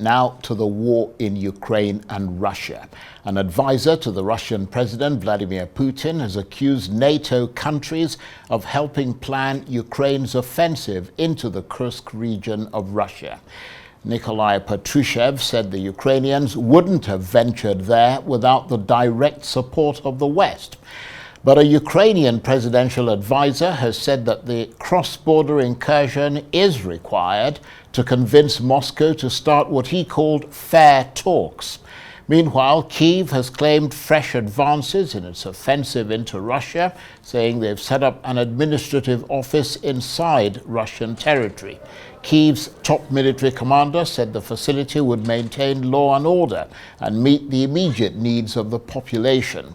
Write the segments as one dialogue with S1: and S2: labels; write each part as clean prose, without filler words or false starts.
S1: Now to the war in Ukraine and Russia. An advisor to the Russian President Vladimir Putin has accused NATO countries of helping plan Ukraine's offensive into the Kursk region of Russia. Nikolai Patrushev said the Ukrainians wouldn't have ventured there without the direct support of the West. But a Ukrainian presidential advisor has said that the cross-border incursion is required to convince Moscow to start what he called fair talks. Meanwhile, Kyiv has claimed fresh advances in its offensive into Russia, saying they've set up an administrative office inside Russian territory. Kyiv's top military commander said the facility would maintain law and order and meet the immediate needs of the population.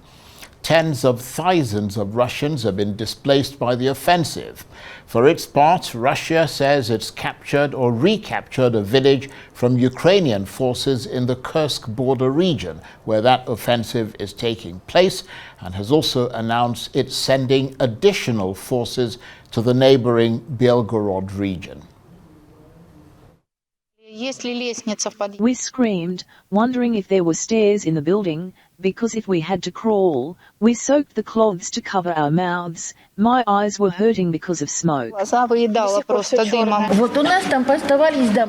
S1: Tens of thousands of Russians have been displaced by the offensive. For its part, Russia says it's captured or recaptured a village from Ukrainian forces in the Kursk border region, where that offensive is taking place, and has also announced it's sending additional forces to the neighboring Belgorod region.
S2: We screamed, wondering if there were stairs in the building, because if we had to crawl, we soaked the cloths to cover our mouths. My eyes were hurting because of smoke.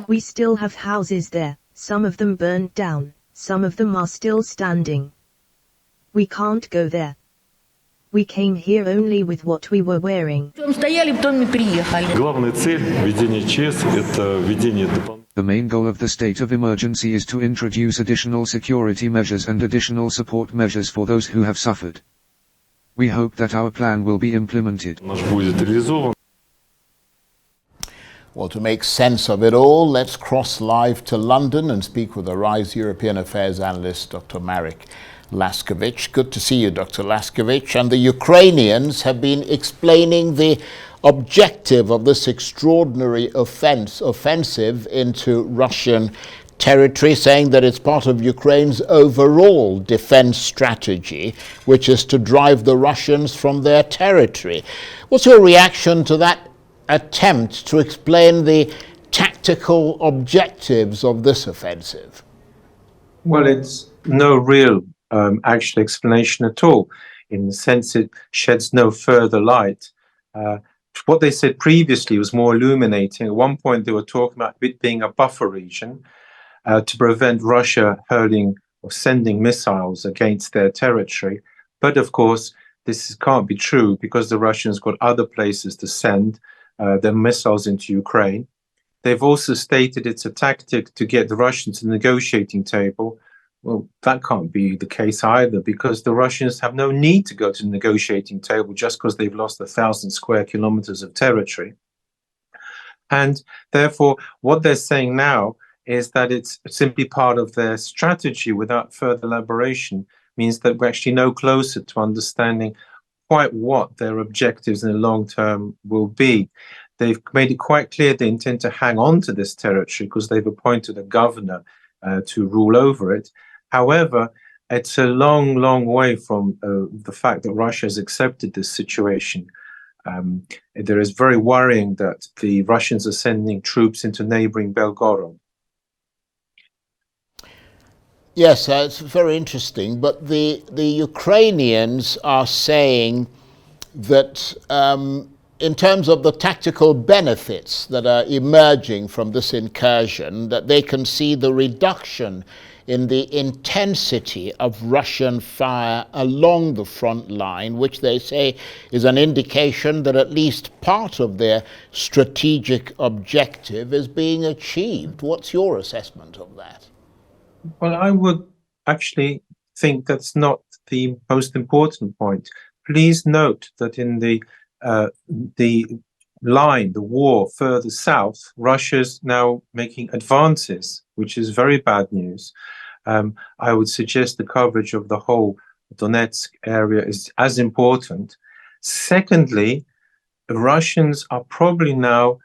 S3: We still have houses there. Some of them burned down. Some of them are still standing. We can't go there. We came here only with what we were wearing.
S4: The main goal of the state of emergency is to introduce additional security measures and additional support measures for those who have suffered. We hope that our plan will be implemented.
S1: Well, to make sense of it all, let's cross live to London and speak with Arise European Affairs analyst, Dr. Marek Laskiewicz. Good to see you, Dr. Laskiewicz. And the Ukrainians have been explaining the objective of this extraordinary offensive into Russian territory, saying that it's part of Ukraine's overall defense strategy, which is to drive the Russians from their territory. What's your reaction to that attempt to explain the tactical objectives of this offensive?
S5: Well, it's no real actual explanation at all, in the sense it sheds no further light. What they said previously was more illuminating. At one point, they were talking about it being a buffer region to prevent Russia hurling or sending missiles against their territory. But of course, this can't be true because the Russians got other places to send their missiles into Ukraine. They've also stated it's a tactic to get the Russians to the negotiating table. Well, that can't be the case either, because the Russians have no need to go to the negotiating table just because they've lost 1,000 square kilometers of territory. And therefore, what they're saying now is that it's simply part of their strategy without further elaboration, means that we're actually no closer to understanding quite what their objectives in the long term will be. They've made it quite clear they intend to hang on to this territory because they've appointed a governor to rule over it. However, it's a long, long way from the fact that Russia has accepted this situation. There is very worrying that the Russians are sending troops into neighboring Belgorod.
S1: Yes, it's very interesting. But the Ukrainians are saying that in terms of the tactical benefits that are emerging from this incursion, that they can see the reduction in the intensity of Russian fire along the front line, which they say is an indication that at least part of their strategic objective is being achieved. What's your assessment of that?
S5: Well, I would actually think that's not the most important point. Please note that in the war further south, Russia's now making advances, which is very bad news. I would suggest the coverage of the whole Donetsk area is as important. Secondly, the Russians are probably now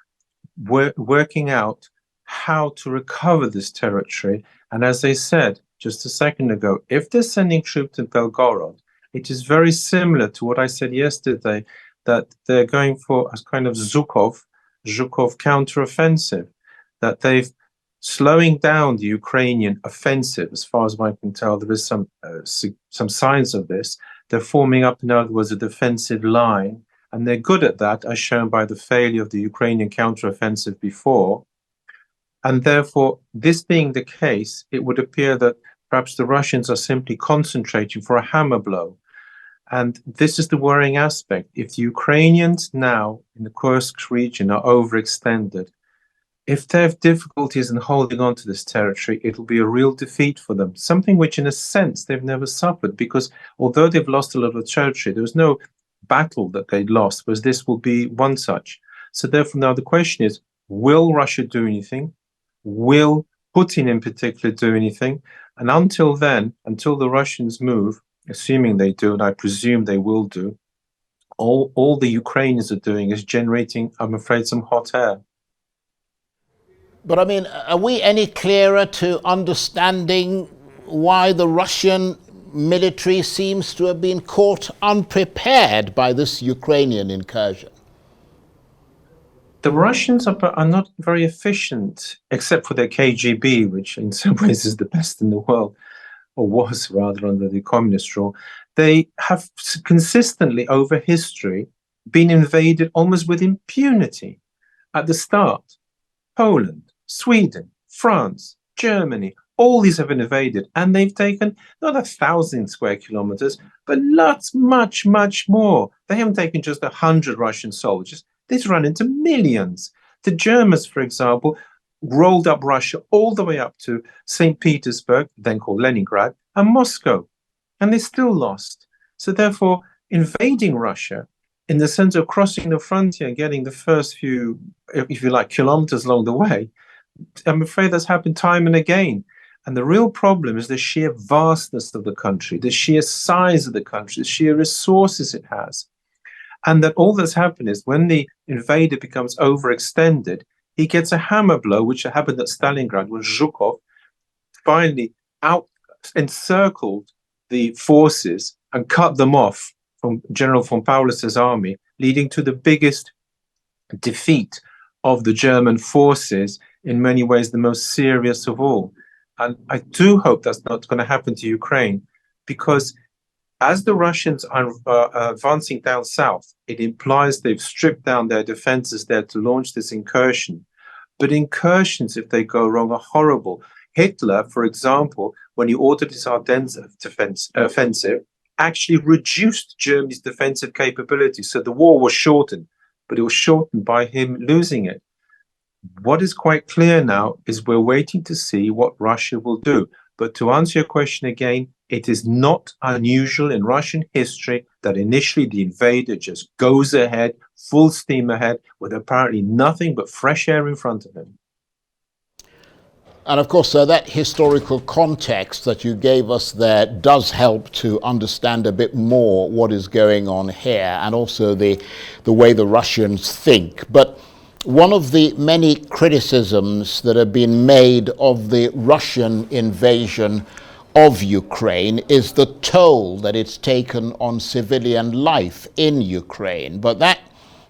S5: working out how to recover this territory. And as I said just a second ago, if they're sending troops to Belgorod, it is very similar to what I said yesterday, that they're going for a kind of Zhukov counteroffensive, that they've slowing down the Ukrainian offensive. As far as I can tell, there is some signs of this. They're forming up, in other words, a defensive line, and they're good at that, as shown by the failure of the Ukrainian counteroffensive before. And therefore, this being the case, it would appear that perhaps the Russians are simply concentrating for a hammer blow. And this is the worrying aspect. If the Ukrainians now in the Kursk region are overextended, if they have difficulties in holding on to this territory, it'll be a real defeat for them, something which in a sense they've never suffered, because although they've lost a lot of territory, there was no battle that they lost, whereas this will be one such. So therefore now the question is, will Russia do anything? Will Putin in particular do anything? And until then, until the Russians move, assuming they do, and I presume they will do, all the Ukrainians are doing is generating, I'm afraid, some hot air.
S1: But I mean, are we any clearer to understanding why the Russian military seems to have been caught unprepared by this Ukrainian incursion?
S5: The Russians are not very efficient, except for their KGB, which in some ways is the best in the world, or was rather under the communist rule. They have consistently over history been invaded almost with impunity. At the start, Poland, Sweden, France, Germany, all these have been invaded, and they've taken not 1,000 square kilometers, but lots, much, much more. They haven't taken just 100 Russian soldiers. They've run into millions. The Germans, for example, rolled up Russia all the way up to St. Petersburg, then called Leningrad, and Moscow, and they still lost. So therefore, invading Russia in the sense of crossing the frontier and getting the first few, if you like, kilometers along the way, I'm afraid that's happened time and again. And the real problem is the sheer vastness of the country, the sheer size of the country, the sheer resources it has. And that all that's happened is when the invader becomes overextended, he gets a hammer blow, which happened at Stalingrad when Zhukov finally encircled the forces and cut them off from General von Paulus's army, leading to the biggest defeat of the German forces, in many ways the most serious of all. And I do hope that's not going to happen to Ukraine, because as the Russians are advancing down south, it implies they've stripped down their defenses there to launch this incursion. But incursions, if they go wrong, are horrible. Hitler, for example, when he ordered his Ardennes offensive, actually reduced Germany's defensive capabilities. So the war was shortened, but it was shortened by him losing it. What is quite clear now is we're waiting to see what Russia will do. But to answer your question again, it is not unusual in Russian history that initially the invader just goes ahead, full steam ahead, with apparently nothing but fresh air in front of him.
S1: And of course, that historical context that you gave us there does help to understand a bit more what is going on here, and also the way the Russians think. But one of the many criticisms that have been made of the Russian invasion of Ukraine is the toll that it's taken on civilian life in Ukraine. But that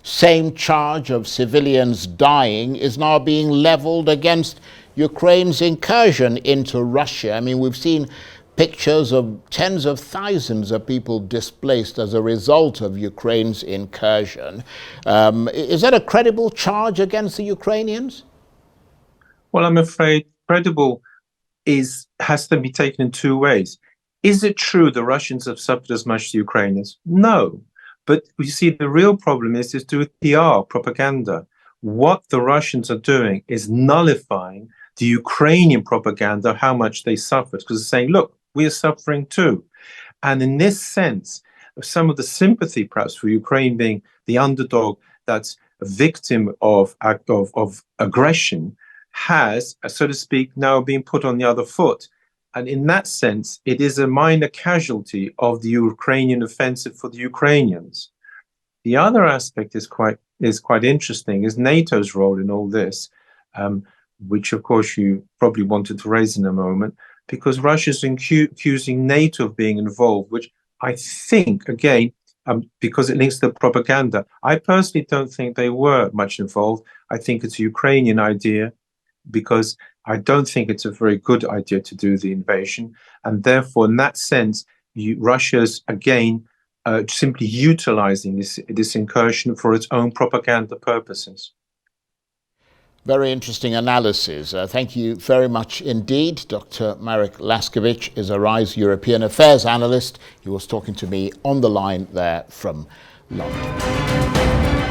S1: same charge of civilians dying is now being leveled against Ukraine's incursion into Russia. I mean, we've seen pictures of tens of thousands of people displaced as a result of Ukraine's incursion. Is that a credible charge against the Ukrainians?
S5: Well, I'm afraid credible has to be taken in two ways. Is it true the Russians have suffered as much as the Ukrainians? No. But you see, the real problem is to do with PR, propaganda. What the Russians are doing is nullifying the Ukrainian propaganda, how much they suffered, because they're saying, look, we are suffering too. And in this sense, some of the sympathy perhaps for Ukraine being the underdog that's a victim of aggression has, so to speak, now been put on the other foot. And in that sense, it is a minor casualty of the Ukrainian offensive for the Ukrainians. The other aspect is quite interesting, is NATO's role in all this, which of course you probably wanted to raise in a moment, because Russia's accusing NATO of being involved, which I think, again, because it links to propaganda, I personally don't think they were much involved. I think it's a Ukrainian idea. because I don't think it's a very good idea to do the invasion. And therefore, in that sense, Russia's, again, simply utilizing this incursion for its own propaganda purposes.
S1: Very interesting analysis. Thank you very much indeed. Dr. Marek Laskiewicz is a RISE European Affairs analyst. He was talking to me on the line there from London.